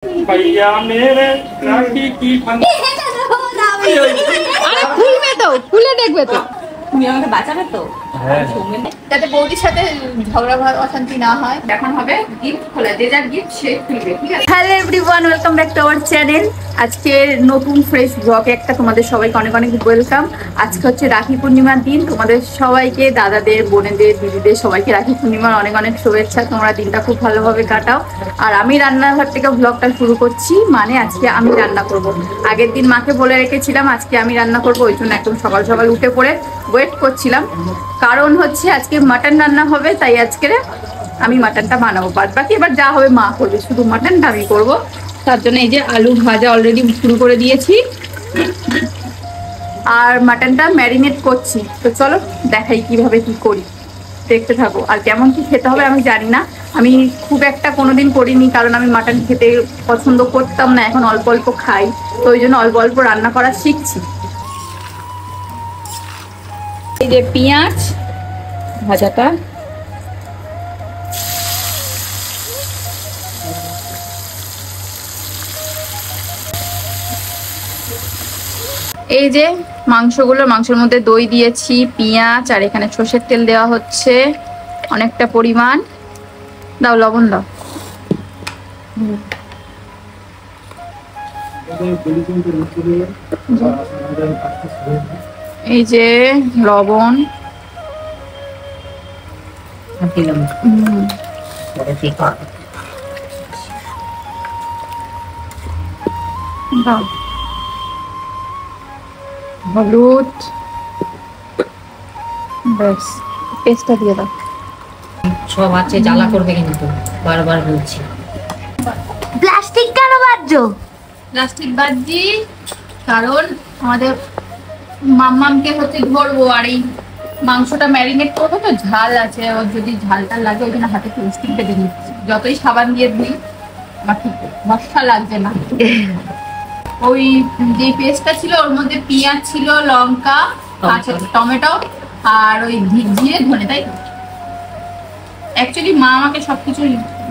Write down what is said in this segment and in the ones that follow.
भैया मेरे राखी की আরে খুলবে তো, খুলে দেখবে তো। তুমি আমাকে বাঁচাবে তো? যাতে বৌদির সাথে ঝগড়া অশান্তি না হয়। এখন হবে গিফট খোলা, যে যার গিফট সে খুলবে, ঠিক আছে? Hello everyone, welcome back to our channel. আজকে নতুন ফ্রেশ ব্লগে একটা তোমাদের সবাইকে অনেক অনেক ওয়েলকাম। আজকে হচ্ছে রাখি পূর্ণিমার দিন। তোমাদের সবাইকে, দাদাদের, বোনেদের, দিদিদের সবাইকে রাখি পূর্ণিমার অনেক অনেক শুভেচ্ছা। তোমরা দিনটা খুব ভালোভাবে কাটাও। আর আমি রান্নাঘর থেকে ব্লগটা শুরু করছি, মানে আজকে আমি রান্না করব। আগের দিন মাকে বলে রেখেছিলাম আজকে আমি রান্না করব, ওই জন্য একদম সকাল সকাল উঠে পড়ে ওয়েট করছিলাম। কারণ হচ্ছে আজকে মাটন রান্না হবে, তাই আজকে আমি মাটনটা বানাবো। বাদ বাকি এবার যা হবে মা করবে, শুধু মাটনটা আমি করবো। তার জন্য এই যে আলু ভাজা অলরেডি শুরু করে দিয়েছি, আর মাটনটা ম্যারিনেট করছি। তো চলো দেখাই কিভাবে কি করি, দেখতে থাকো। আর কেমন কি খেতে হবে আমি জানি না, আমি খুব একটা কোনোদিন করিনি, কারণ আমি মাটন খেতে পছন্দ করতাম না, এখন অল্প অল্প খাই, তো ওই জন্য অল্প অল্প রান্না করা শিখছি। এই যে পেঁয়াজ ভাজাটা, এই যে মাংসগুলো, মাংসের মধ্যে দই দিয়েছি, পেঁয়াজ, আর এখানে সর্ষের তেল দেওয়া হচ্ছে অনেকটা পরিমাণ। দাও লবণ দাও। এই যে লবণ দাও, হলুদ, ব্যাস পেস্টটা দিয়ে দাও। সব আছে, জ্বালা করবে কিন্তু, বারবার বলছি। প্লাস্টিক কেন বাজছো? প্লাস্টিক বাজি কারণ আমাদের মাম্মামকে হচ্ছে ধরবো, আর এই মাংসটা ম্যারিনেট করবো, তো ঝাল আছে, ওর যদি ঝালটা লাগে ওই জন্য হাতে প্লাস্টিক বেঁধে নিচ্ছি। যতই সাবান দিয়ে দিই আমার ঠিক মশলা লাগছে না। ওই যে পেস্টটা ছিল ওর মধ্যে পেঁয়াজ ছিল, লঙ্কা, কাঁচা টমেটো, আর ওই জিরে ধনে, তাই অ্যাকচুয়ালি মা আমাকে সবকিছু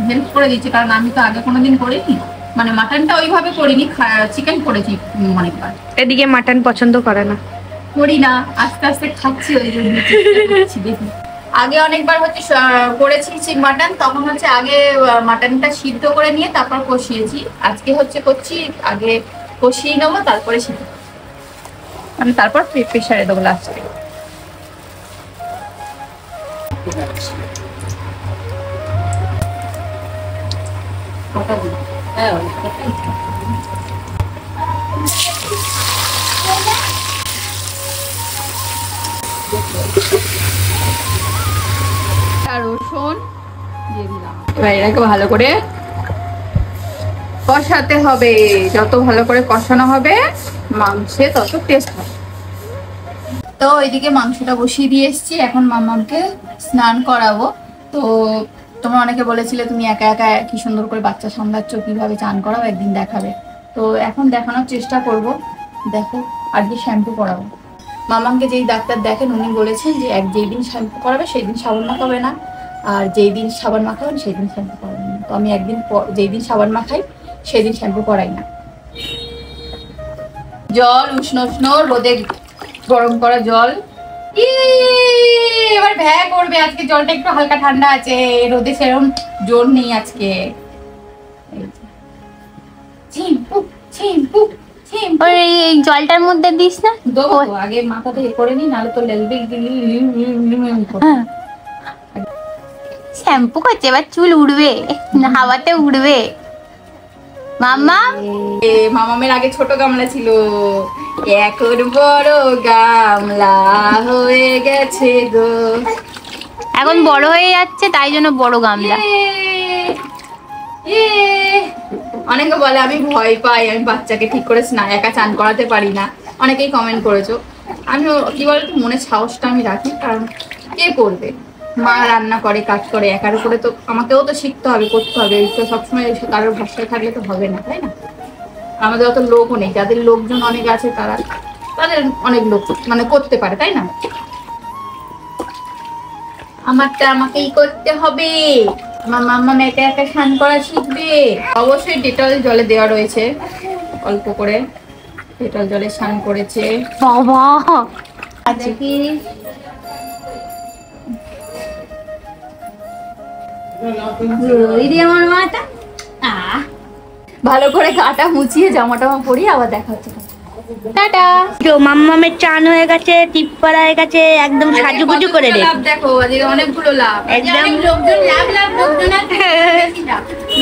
হেল্প করে দিচ্ছে, কারণ আমি তো আগে কোনোদিন করিনি, মানে মাটনটা ওইভাবে করিনি, চিকেন করেছি অনেকবার। এদিকে মাটন পছন্দ করে না, করি না, আস্তে আস্তে খাচ্ছি, ওই জন্য দেখি। আগে অনেকবার হচ্ছে করেছি মাটন, তখন হচ্ছে আগে মাটনটা সিদ্ধ করে নিয়ে তারপর কষিয়েছি। আজকে হচ্ছে করছি আগে কষিয়ে নেবো, তারপরে সিদ্ধ, মানে তারপর প্রেসারে দেবো লাস্টে। রসুন দিয়ে দিলাম, এবার এটাকে ভালো করে কষাতে হবে। যত ভালো করে কষানো হবে মাংসে তত টেস্ট হবে। তো ওইদিকে মাংসটা বসিয়ে দিয়ে এসেছি, এখন মাম্মামকে স্নান করাবো। তো তোমরা অনেকে বলেছিলে তুমি একা একা কি সুন্দর করে বাচ্চা সামলাচ্ছ, কিভাবে চান করাও, একদিন দেখাবে। তো এখন দেখানোর চেষ্টা করব। দেখো আজকে শ্যাম্পু করাবো। মামাকে যেই ডাক্তার দেখেন উনি বলেছেন যে যেই দিন শ্যাম্পু করাবে সেই দিন সাবান মাখাবে না, আর যেই দিন সাবান মাখাবেন সেই দিন শ্যাম্পু করাবেন না। তো আমি একদিন যেই দিন সাবান মাখাই সেই দিন শ্যাম্পু করাই না। জল উষ্ণ উষ্ণ রোদে গরম করা জল, এবার ভ্যা করবে। আজকে জলটা একটু হালকা ঠান্ডা আছে, রোদে সেরকম জোর নেই আজকে। এই জলটার মধ্যে দিস না, দেবো তো, আগে মাথাতে করে নি, নাহলে তো লেলবে। শ্যাম্পু করছে, এবার চুল উড়বে, হাওয়াতে উড়বে। মামা মামামের আগে ছোট গামলা ছিল, এখন বড় গামলা হয়ে গেছে গো। এখন বড় হয়ে যাচ্ছে, তাই জন্য বড় গামলা। অনেকে বলে আমি ভয় পাই, আমি বাচ্চাকে ঠিক করে একা চান করাতে পারি না, অনেকেই কমেন্ট করেছো। আমি কি বলতো মনে সাহসটা আমি রাখি, কারণ কে করবে, মা রান্না করে কাজ করে, একার উপরে তো আমাকেও তো শিখতে হবে, করতে হবে। তো সবসময় কারোর ভরসায় থাকলে তো হবে না, তাই না? আমাদের অত লোকও নেই, যাদের লোকজন অনেক আছে তাদের অনেক লোক মানে করতে পারে, তাই না? আমারটা আমাকেই করতে হবে। মাম্মা একা একা স্নান করা শিখবে। অবশ্যই ডেটল জলে দেওয়া রয়েছে, অল্প করে ডেটল জলে স্নান করেছে। বাবা আচ্ছা কি আমার মাটা ভালো করে গাটা মুছিয়ে জামা টামা পরিয়ে আবার দেখা হচ্ছে। টাটা। তো মাম্মামের চান হয়ে গেছে, টিপ পরা হয়ে গেছে, একদম সাজুগুজু করে রে। লাভ দেখো আজকে অনেকগুলো লাভ, একদম। অনেক লোকজন লোকজন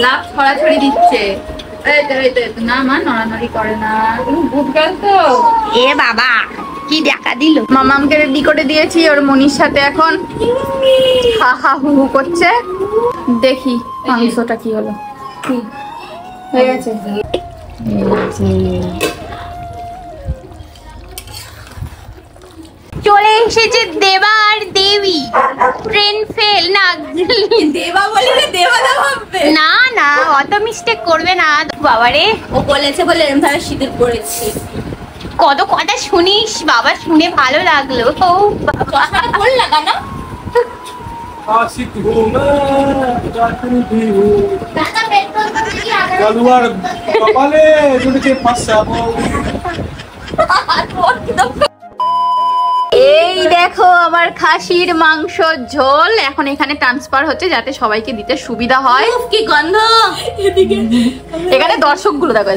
লাভ ছড়াছড়ি দিচ্ছে। এই তো না মা নড়ানড়ি করে না, তুমি বুট গাল তো। এ বাবা কি দেখা দিল। মামামকে রেডি করে দিয়েছি, ওর মনির সাথে এখন হা হা হু হু করছে। দেখি মাংসটা কি হলো, কি হয়ে গেছে। চলে এসেছে দেবা আর দেবী। ট্রেন ফেল না, দেবা বলি না দেবা না ভাববে। না না অত মিস্টেক করবে না বাবারে। ও বলেছে বলে এরকম ভাবে সিঁদুর পড়েছি। কত কথা শুনিস বাবা, শুনে ভালো লাগলো। ও চশমাটা ভুল লাগা না। आशिक हूँ मैं जाती भी हूँ দাদা পেট্রোল করতে কি আগে गलुआर कपाले जुड़के फंसाबो এই দেখো আমার খাসির মাংস ঝোল এখন এখানে ট্রান্সফার হচ্ছে যাতে সবাইকে দিতে সুবিধা হয়। কি গন্ধ এখানে দর্শকগুলো দেখো।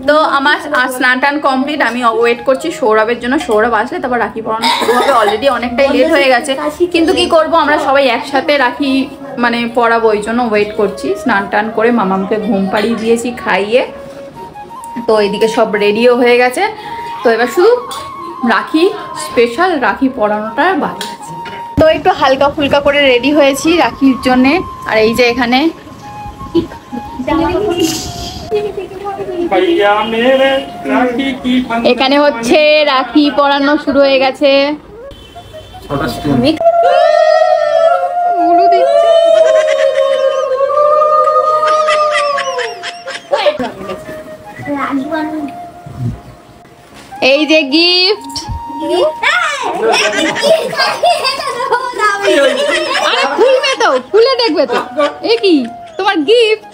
তো আমার স্নান টান কমপ্লিট, আমি ওয়েট করছি সৌরভের জন্য। সৌরভ আসলে তারপর রাখি পরানো শুরু হবে। অলরেডি অনেকটাই লেট হয়ে গেছে, কিন্তু কি করব আমরা সবাই একসাথে রাখি মানে পরাবো, ওই জন্য ওয়েট করছি। স্নান টান করে মামামকে ঘুম পাড়িয়ে দিয়েছি খাইয়ে, তো এইদিকে সব রেডিও হয়ে গেছে। তো এবার শুধু রাখি স্পেশাল রাখি পরানোটা বাকি আছে। তো একটু হালকা ফুলকা করে রেডি হয়েছি রাখির জন্যে। আর এই যে এখানে भैया मेरे राखी की এখানে হচ্ছে রাখি পরানো শুরু হয়ে গেছে। উলু দিচ্ছে। এই যে গিফট, আরে খুলবে তো, খুলে দেখবে তো। এ কি তোমার গিফট?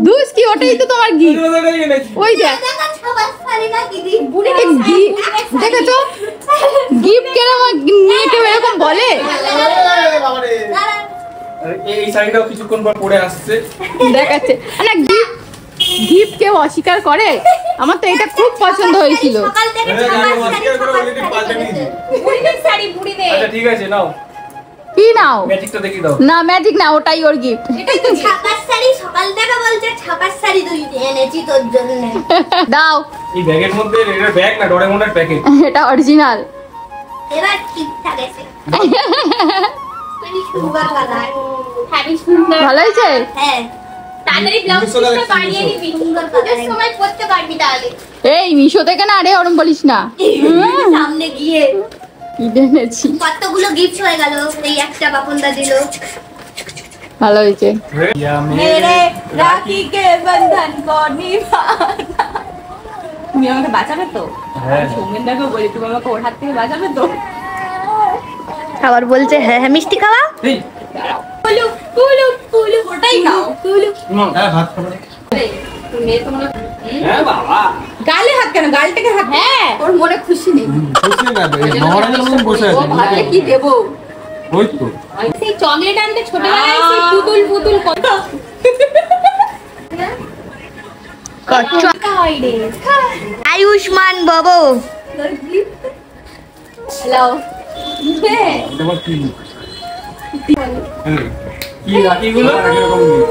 দুস কি ওটাই তো তোমার গিফট। ওই দেখ দেখেছো গিফট কেন আমার নিয়ে কেউ এরকম বলে। এই শাড়িটাও কিছুক্ষণ পর পরে আসছে দেখাচ্ছে না গিফট, গিফট কেউ অস্বীকার করে? আমার তো এটা খুব পছন্দ হয়েছিল। আচ্ছা ঠিক আছে নাও, কি নাও? ম্যাজিকটা দেখি দাও। না ম্যাজিক না, ওটাই ওর গিফট। ছাপার শাড়ি সকাল থেকে বলছে ছাপার শাড়ি তুই এনেছি তোর জন্য। দাও, এই ব্যাগের মধ্যে এটা ব্যাগ না ডোরেমনের প্যাকেট। এটা অরিজিনাল। এবার ঠিকঠাক আছে। সুন্দর কালার, হ্যাভি সুন্দর। ভালো হয়েছে? হ্যাঁ তাড়াতাড়ি ব্লাউজ পিসটা বানিয়ে নিবি, সুন্দর কালার সময় পরতে পারবি তাহলে। এই মিশো থেকে না রে, ওরম বলিস না। সামনে গিয়ে কি এনেছি, কতগুলো গিফট হয়ে গেল, এই একটা বাপনদা দিল। ভালো হয়েছে। भैया মেরে রাখি কে বন্ধন কো নিভানা। তুমি আমাকে বাঁচাবে তো? হ্যাঁ সৌমেনদাকে বলি তুমি আমাকে ওর হাত থেকে বাঁচাবে তো? আবার বলছে হ্যাঁ হ্যাঁ মিষ্টি খাওয়া। এই কুলু কুলু কুলু ওটাই খাও কুলু। হ্যাঁ ভাত খাবে। তুমি তোমার হ্যাঁ বাবা গালে হাত কেন? গালটাকে হাত। হ্যাঁ ওর মনে খুশি নেই, খুশি না মহারাজের মতন বসে ও আছে। ভাবলে কি দেবো। ওই তো সেই চকলেট আনতে ছোটবেলায় সেই পুতুল পুতুল কত আয়ুষ্মান বাবু হ্যালো। তোমার কি কি রাখিগুলো,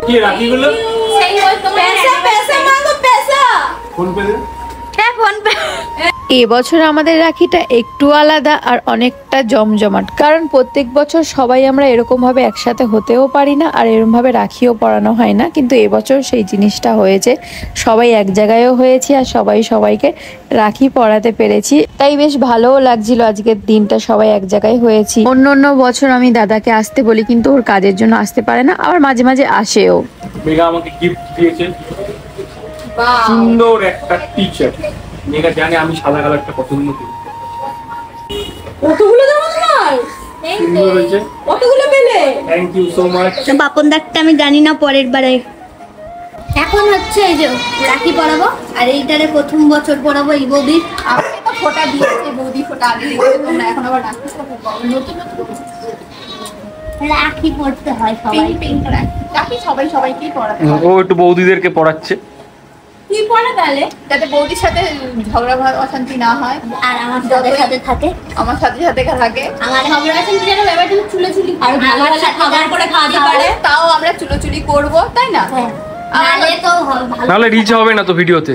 কি রাখিগুলো সেই ওই তোমার पैसा पैसा मांगो पैसा। ফোন পে দে। PhonePe. এবছর আমাদের রাখিটা একটু আলাদা আর অনেকটা জমজমাট, কারণ প্রত্যেক বছর সবাই আমরা এরকম ভাবে একসাথে হতেও পারি না আর এরকম ভাবে রাখিও পরানো হয় না, কিন্তু এবছর সেই জিনিসটা হয়েছে। সবাই এক জায়গায়ও হয়েছি আর সবাই সবাইকে রাখি পরাতে পেরেছি, তাই বেশ ভালোও লাগছিল আজকের দিনটা সবাই এক জায়গায় হয়েছি। অন্য অন্য বছর আমি দাদাকে আসতে বলি কিন্তু ওর কাজের জন্য আসতে পারে না, আবার মাঝে মাঝে আসেও। মেঘা আমাকে গিফট দিয়েছে সুন্দর একটা টি-শার্ট। মেঘা জানে আমি সাদা কালারটা পছন্দ করি। কতগুলো দাম তোমার? সুন্দর হয়েছে। কতগুলো পেলে? Thank you so much. Bapon দাগটা আমি জানি না, পরের বারে। এখন হচ্ছে এই যে রাখি পরাবো, আর এইটারে প্রথম বছর পরাবো এই বৌদির। আমাকে তো ফোঁটা দিয়েছে বৌদি, ফোঁটা আগে দিয়েছে তোমরা, এখন আবার রাখি পরাবো। নতুন নতুন রাখি পড়তে হয় সবাই। পিঙ্ক রাখি সবাইকেই পরাতে হয়। ও একটু বৌদিদেরকে পড়াচ্ছে। কি পড়া তাহলে? যাতে বৌদির সাথে ঝগড়া অশান্তি না হয়, আর আমার সাথে সাথে থাকে, আমার সাথে সাথে থাকে। আমার ঝগড়া আছে যেন ব্যাপারটা চুলোচুলি আর ভালো খাবার করে খাওয়াতে পারে, তাও আমরা চুলোচুলি করবো, তাই না? নালে তো ভালো নাহলে রিচ হবে না তো ভিডিওতে।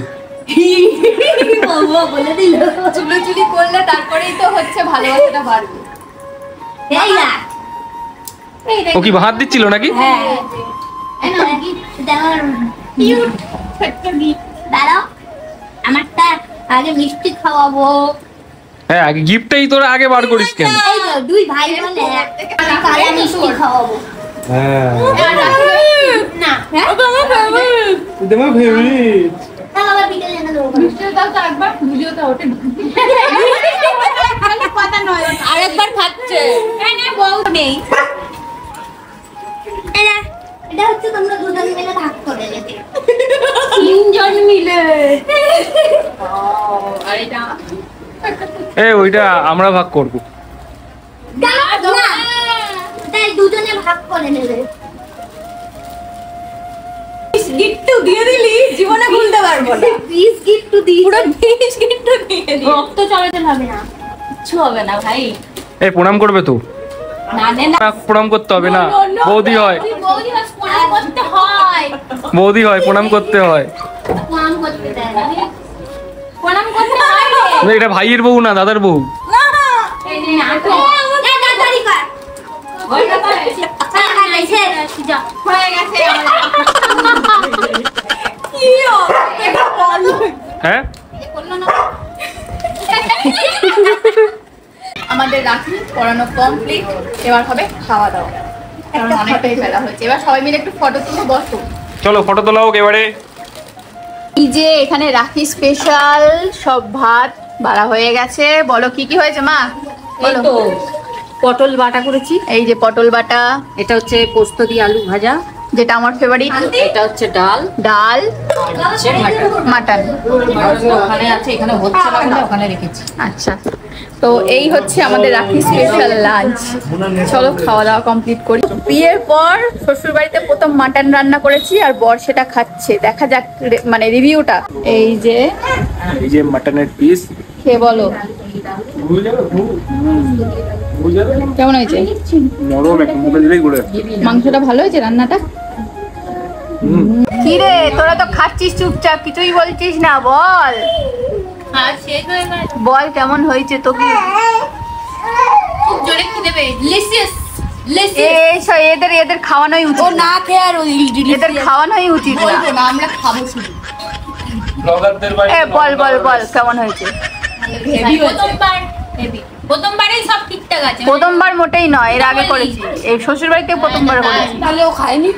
বলে দিল। চুলোচুলি করলে তারপরেই তো হচ্ছে ভালোবাসাটা বাড়বে। এই না, ও কি ভাত দিচ্ছিল নাকি? হ্যাঁ, এই না কি দেওয়ার কিউট ছোট্ট গিফট। দাঁড়াও, আমারটা আগে মিষ্টি খাওয়াবো। হ্যাঁ, আগে গিফটটাই তোরা আগে বার করিস কেন? এই তো দুই ভাই বলে কালা মিষ্টি খাওয়াবো। হ্যাঁ, না তোমার ফেভারিট। তাহলে আবার বিকেলে এনে দেবো। আরেকবার খাচ্ছে। বউ নেই। এটা হচ্ছে তোমরা দুজন মিলে ভাগ করে নেবে। তিনজন মিলে। আর এটা ওইটা আমরা ভাগ করব। না, তাই দুজনে ভাগ করে নেবে। গিফটও দিয়ে দিলি, জীবনে ভুলতে পারবো না। পিস গিফট দিই। পুরো পিস গিফটও দিয়ে দিলি। রক্ত চলাচল হবে না। কিছু হবে না ভাই। প্রণাম করবে তো? না নে না, না, প্রণাম করতে হবে না। বৌদি হয়, বৌদি হাস প্রণাম করতে হয়। বৌদি হয়, প্রণাম করতে হয়। প্রণাম করতে দেয় না। প্রণাম করতে হয়। না, এটা ভাইয়ের বউ না, দাদার বউ। এই নে না তো। এই তাড়াতাড়ি কর। হয়ে গেছে। হয়ে গেছে। হ্যাঁ, আমাদের রাখি পড়ানো কমপ্লিট, এবার হবে খাওয়া দাওয়া। কারণ অনেকটাই বেলা হয়েছে, এবার সবাই মিলে একটু ফটো তুলে বসো। চলো ফটো তোলা হোক এবারে। এই যে এখানে রাখি স্পেশাল সব ভাত বাড়া হয়ে গেছে। বলো কি কি হয়েছে মা? এই তো পটল বাটা করেছি, এই যে পটল বাটা, এটা হচ্ছে পোস্ত দিয়ে আলু ভাজা, যেটা আমার ফেভারিট, এটা হচ্ছে ডাল, ডাল, আর হচ্ছে মাটন। মাটন। ওখানে আছে, এখানে হচ্ছে না বলে ওখানে রেখেছি। আচ্ছা, তো এই হচ্ছে আমাদের রাখি স্পেশাল লাঞ্চ। চলো খাওয়া দাওয়া কমপ্লিট করি। বিয়ের পর শ্বশুর বাড়িতে প্রথম মাটন রান্না করেছি, আর বর সেটা খাচ্ছে। দেখা যাক মানে রিভিউটা। এই যে মাটনের পিস। খেয়ে বলো কেমন হয়েছে? নরম, একদম মুখে দিলেই গলে। মাংসটা ভালো হয়েছে, রান্নাটা? কি রে, তোরা তো খাচ্ছিস চুপচাপ, কিছুই বলছিস না। বল আর শেষ হয়ে গেছে। বল কেমন হয়েছে তো? কি খুব জোরে খিদে পেয়ে লিসিয়াস এদের খাওয়ানোই উচিত। ও না খেয়ে আর এদের খাওয়ানোই উচিত না, আমরা খাবো শুধু। বল বল বল কেমন হয়েছে? প্রথমবারেই সব ঠিকঠাক আছে। প্রথমবার মোটেই নয়, এর আগে করেছি, এই শ্বশুর বাড়িতে প্রথমবার করেছি। তাহলে ও খায়নি?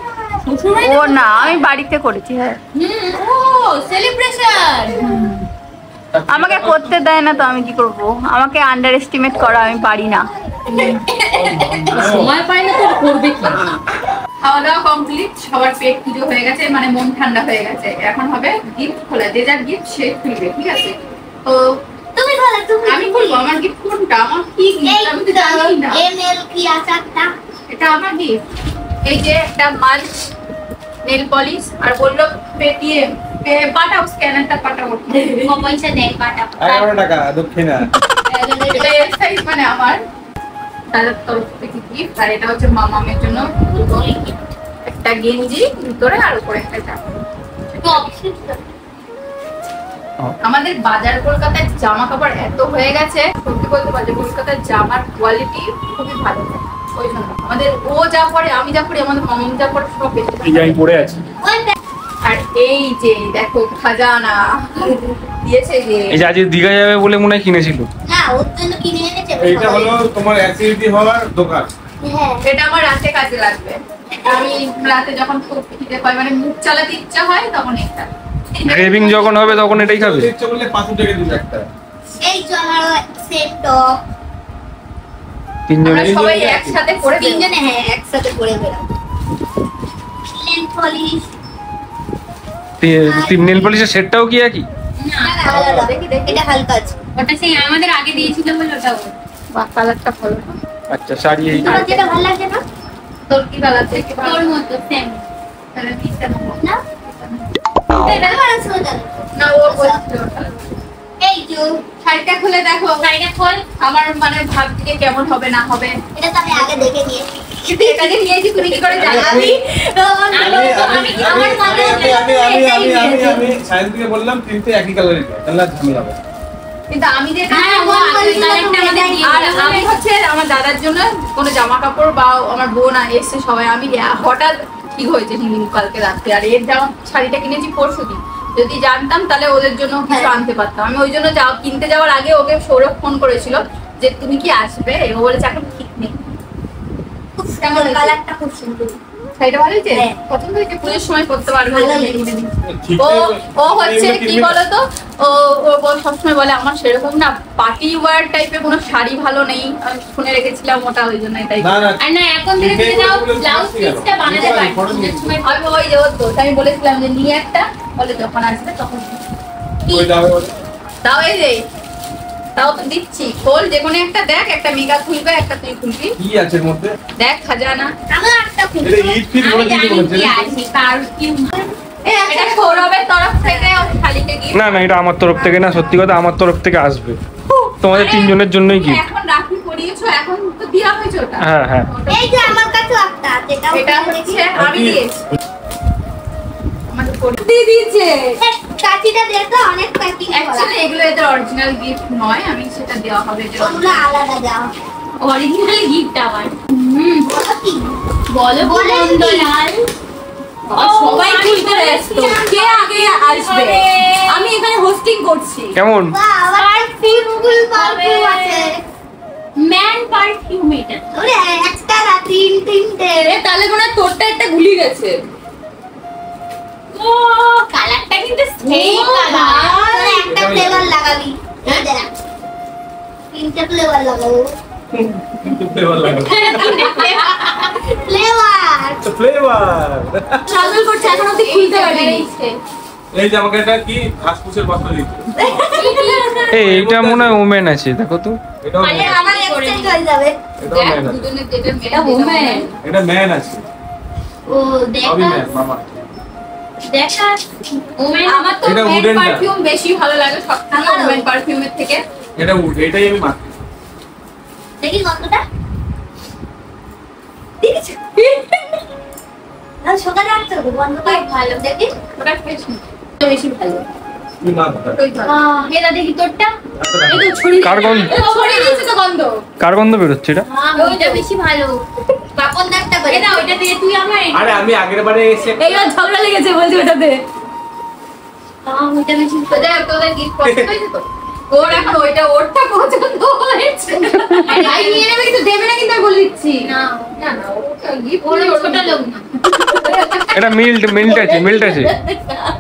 ও না, আমি বাড়িতে করেছি। হ্যাঁ, ও সেলিব্রেশন। আমাকে করতে দেয় না তো আমি কি করব? আমাকে আন্ডার এস্টিমেট করা আমি পারি না। সময় পায় না তো করবে কি? খাওয়া দাওয়া কমপ্লিট, সবার পেট পুজো হয়ে গেছে, মানে মন ঠান্ডা হয়ে গেছে। এখন হবে গিফট খোলা, যে যার গিফট সে খুলবে, ঠিক আছে? তো তুমি বলো, তুমি আমি বলবো আমার গিফট কোনটা, আমার কি গিফট আমি তো জানি না। এমএল কি আচারটা? এটা আমার গিফট। এই যে একটা মাল্চ নেল পলিশ, আর বললো পেটিএম পাঠাও, স্ক্যানারটা পাঠাও। পয়সা দেয় পাটা। 11 টাকা দক্ষিণা। এটা এর সাইজ, মানে আমার দাদার তরফ থেকে গিফট। আর এটা হচ্ছে মামামের জন্য একটা গেঞ্জি ভিতরে, আর উপরে একটা জামা। আমাদের বাজার কলকাতার জামা কাপড় এত হয়ে গেছে, সত্যি বলতে বাজার কলকাতার জামার কোয়ালিটি খুবই ভালো। ওই জন্য আমাদের ও যা পরে, আমি যা পরি, আমাদের মামাম যা পরে সব বেশি এই যে আমি পড়ে আছি। আর এই যে দেখো খাজানা দিয়েছে যে, এই যে আজ দীঘা যাবে বলে মনে হয় কিনেছিল। না, ওর জন্য কিনে এনেছে। এইটা হলো তোমার অ্যাক্টিভিটি হওয়ার দোকান। হ্যাঁ, এটা আমার রাতে কাজে লাগবে। আমি রাতে যখন খুব খিদে পাই, মানে মুখ চালাতে ইচ্ছা হয়, তখন এটা। ক্রেভিং যখন হবে তখন এটাই খাবে। ইচ্ছে করলে 5 টাকা দিবে একটা। এই চলো সেট টপ। তিনজনে আমরা সবাই একসাথে করে বেরোবো। তিনজনে হ্যাঁ একসাথে করে বেরোবো। নেল পলিশ নেল পলিশের সেটটাও কি একই? আলাদা। এটা হালকা আছে। ওটা সেই আমাদের আগে দিয়েছিল বলে ওটা ওর। বাহ, কালারটা ভালো। আচ্ছা শাড়ি এই তোমার যেটা ভালো লাগে না তোর কি কালার থেকে তোর মতো সেম। তাহলে নিচে নেবো। না এটা ভালো সোজা না ও বলছে ওটা। এই যে শাড়িটা খুলে দেখো, শাড়িটা খোল। আমার মানে ভাবছি কেমন হবে না হবে। এটা তো আমি আগে দেখে নিয়েছি। কিন্তু এটা যে নিয়েছি তুমি কি করে জানো? আমি সায়েন্সকে বললাম তিনটে একই কালারই তাহলে ঝামেলা হবে। কিন্তু আমি যে হ্যাঁ, ও আগের কালারটা আমাদের দিয়ে আর দিল। আমি হচ্ছে আমার দাদার জন্য কোনো জামা কাপড় বা আমার বোন এসছে সবাই, আমি হঠাৎ ঠিক হয়েছে কালকে রাত্রে। আর এর জামা শাড়িটা কিনেছি পরশুদিন। যদি জানতাম তাহলে ওদের জন্য কিছু আনতে পারতাম। আমি ওই জন্য কিনতে যাওয়ার আগে ওকে সৌরভ ফোন করেছিল যে তুমি কি আসবে, ও বলেছে এখন ঠিক নেই। খুব সুন্দর কালারটা, খুব সুন্দর। শাড়িটা ভালো হয়েছে, হ্যাঁ। পছন্দ হয়েছে, পুজোর সময় পরতে পারবে। ভালো লেগেছে। ও হচ্ছে কি বলতো, ও সবসময় বলে আমার সেরকম না পার্টি ওয়্যার টাইপের কোনো শাড়ি ভালো নেই। আমি শুনে রেখেছিলাম ওটা, ওই জন্য এটাই। না না আর না এখন ধীরে ধীরে যাও ব্লাউজ পিসটা বানাতে পারি। পুজোর সময় আমি ওই যে ওর তো আমি বলেছিলাম যে নিয়ে একটা, বলে যখন আসবে তখন ওই দাও ওই। তাও এই যে তাও তো দিচ্ছি। খোল যে কোনো একটা দেখ, একটা মেগা খুলবে, একটা তুই খুলবি। কি আছে এর মধ্যে? দেখ খাজানা। আমার একটা খুব এটা ঈদ ফিট আমি বলে দিতে জানি বলছে কি আছে পারফিউম। এটা সৌরভের তরফ থেকে শালিকে গিয়ে না না এটা আমার তরফ থেকে না, সত্যি কথা আমার তরফ থেকে আসবে। তোমাদের তিনজনের জন্যই কি? এখন রাখি পরিয়েছো, এখন তো দেওয়া হয়েছে ওটা। হ্যাঁ হ্যাঁ এই যে আমার কাছে একটা আছে, এটা হচ্ছে আমি দিয়েছি। আমাকে পরিয়ে দিয়েছে। কাঠিটা দেখো অনেক প্যাকিং করা। অ্যাকচুয়ালি এগুলো এদের অরিজিনাল গিফট নয়, আমি সেটা দেওয়া হবে এদের ওগুলো আলাদা দাও। অরিজিনাল গিফট আমার। বলো কি? বলো বলে বন্ধুলাল। সবাই খুলতে ব্যস্ত, কে আগে আসবে। আমি এখানে হোস্টিং করছি। কেমন? বাহ, আবার সিম্পল পারফিউম আছে। ম্যান পারফিউম এটা। ওরে একটা না তিনটে। তাহলে মনে হয় তোরটা একটা গুলি গেছে। ও কালারটা কিন্তু সেই কালার। তাহলে একটা ফ্লেভার লাগাবি। এই দেখ। তিনটে ফ্লেভার লাগাবো। কিন্তু ফ্লেভার লাগে। ফ্লেভার। তো ফ্লেভার। ট্রাভেল করছে, এখন অব্দি খুলতে পারিনি। এই যে আমাকে এটা কি ঘাসপুসের বস্তা দিচ্ছে। এইটা মনে হয় ওমেন আছে, দেখো তো। এটাও আরে man, আমার এক্সচেঞ্জ হয়ে যাবে। এটাও দেখ, man আছে। দুজনের যেটা এটা woman। এটা ম্যান আছে। ও সবই দেখা ম্যান মামা। দেখা ওমেন আমার তো এটা মেন wooden টা। পারফিউম বেশি ভালো লাগে সব থেকে ওমেন পারফিউমের থেকে। এটা উড, এটাই আমি মাখি। দেখি গন্ধটা। আর সকালে আসছো গন্ধটা ভালো দেখি। ওটা ফ্রেশ বেশি ভালো। তুই মাখ ওটা। ওই ধর। এটা দেখি তোরটা। আচ্ছা, এই তো ছড়িয়ে কার গন্ধ? ছড়িয়ে দিয়েছে তো গন্ধ। কার গন্ধ বেরোচ্ছে এটা? ওইটা বেশি ভালো। পাপন দাঁতটা করে এটা ওইটা দিয়ে তুই আমার আরে আমি আগের বারে এসে এইবার ঝগড়া লেগেছে বলছি ওটাতে। ওইটা বেশি তোদের গিফট পছন্দ হয়েছে তো? ওর এখন ওরটা পছন্দ হয়েছে। আই নিয়ে নেবে কিন্তু দেবে না, কিন্তু আমি বলে দিচ্ছি। না না না ওটা গিফট ওর ছোট লোক না। এটা মিল্ট আছে।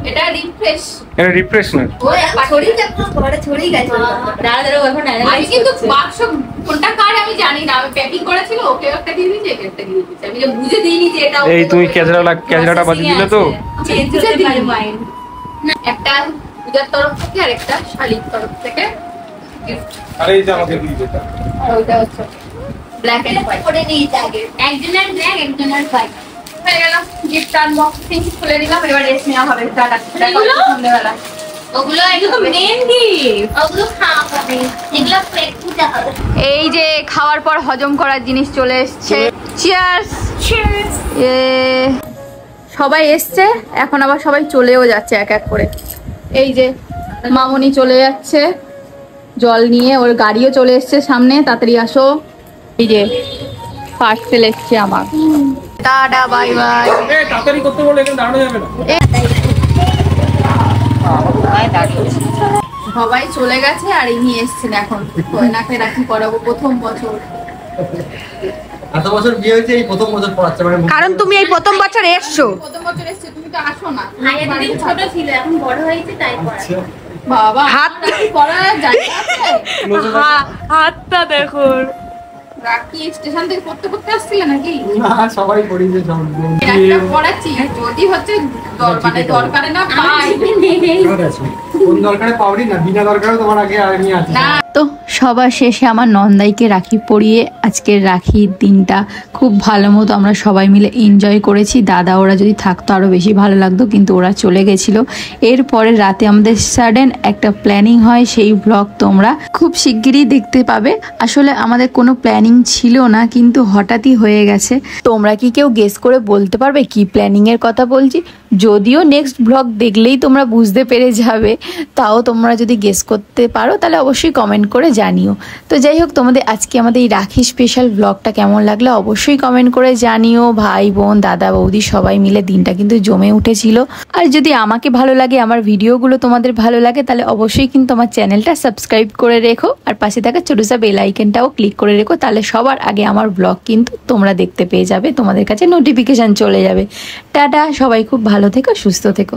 এটা রিফ্রেশ। এটা রিফ্রেশনার। ও ছড়িয়ে যাচ্ছে ঘরে ছড়িয়ে গেছে। দাঁড়া এখন আমি কিন্তু বাক্স কোনটা কার আমি জানি না, আমি প্যাকিং করেছিল ওকে একটা দিয়ে দিয়েছি, একে একটা দিয়ে দিয়েছি। আমি যে বুঝে দিইনি যে এটা এই তুমি ক্যাজরাটা বাজিয়ে দিলে তো। চেঞ্জ হতে পারে মাইন্ড। একটা পূজার তরফ থেকে আর একটা শালির তরফ থেকে gift। আরে এই যে আমাকে দিয়ে যেটা। আর ওইটা হচ্ছে ব্ল্যাক এন্ড হোয়াইট। করে নিয়েছে আগে। একজনের ব্ল্যাক একজনের হোয়াইট। হয়ে গেল গিফট আনবক্সিং খুলে নিলাম। এবার রেস্ট নেওয়া হবে। টাটা। এগুলো? সন্ধ্যেবেলা। ওগুলো একদম মেন গিফট। ওগুলো খাওয়া হবে। এগুলো পেট পূজা হবে। এই যে খাওয়ার পর হজম করার জিনিস চলে এসছে। চিয়ার্স। সবাই এসছে, এখন আবার সবাই চলেও যাচ্ছে এক এক করে। এই যে মামনি চলে যাচ্ছে জল নিয়ে, ওর গাড়িও চলে এসছে সামনে, তাড়াতাড়ি আসো। এই যে পার্সেল এসছে আমার। Tata bye bye. এই তাড়াতাড়ি করতে বলে এখানে দাঁড়ানো যাবে না। সবাই চলে গেছে আর ইনি এসছেন এখন। কয়নাকে রাখি পরাবো প্রথম বছর। এত বছর বিয়ে হয়েছে, এই প্রথম বছর পড়াচ্ছে মানে কারণ তুমি এই প্রথম বছর এসছো। প্রথম বছর এসছো, তুমি তো আসো না। আগে দিন ছোট ছিল এখন বড় হয়েছে তাই পড়া। বাবা হাত পরা জায়গা আছে? হাতটা দেখুন। রাখি স্টেশন থেকে পড়তে পড়তে আসছিলে নাকি? না সবাই পড়িয়েছে সব একটা পড়াচ্ছি, যদি হচ্ছে মানে দরকারে না পাই। কোন দরকারে পাওনি না, বিনা দরকারে তোমার আগে আমি আছি। তো সবার শেষে আমার নন্দাইকে রাখি পরিয়ে আজকের রাখির দিনটা খুব ভালো মতো আমরা সবাই মিলে এনজয় করেছি। দাদা ওরা যদি থাকতো আরও বেশি ভালো লাগতো, কিন্তু ওরা চলে গেছিলো। এরপরে রাতে আমাদের সাডেন একটা প্ল্যানিং হয়, সেই ব্লগ তোমরা খুব শিগগিরই দেখতে পাবে। আসলে আমাদের কোনো প্ল্যানিং ছিল না, কিন্তু হঠাৎই হয়ে গেছে। তোমরা কি কেউ গেস করে বলতে পারবে কি প্ল্যানিংয়ের কথা বলছি? যদিও নেক্সট ব্লগ দেখলেই তোমরা বুঝতে পেরে যাবে, তাও তোমরা যদি গেস করতে পারো তাহলে অবশ্যই কমেন্ট করে জানিও। তো যাই হোক, তোমাদের আজকে আমাদের এই রাখি স্পেশাল ব্লগটা কেমন লাগলো অবশ্যই কমেন্ট করে জানিও। ভাই বোন দাদা বৌদি সবাই মিলে দিনটা কিন্তু জমে উঠেছিল। আর যদি আমাকে ভালো লাগে, আমার ভিডিওগুলো তোমাদের ভালো লাগে, তাহলে অবশ্যই কিন্তু আমার চ্যানেলটা সাবস্ক্রাইব করে রেখো, আর পাশে থাকা ছোটো সা বেল আইকনটাও ক্লিক করে রেখো। তাহলে সবার আগে আমার ব্লগ কিন্তু তোমরা দেখতে পেয়ে যাবে, তোমাদের কাছে নোটিফিকেশান চলে যাবে। টাটা, সবাই খুব ভালো থেকো, সুস্থ থেকো।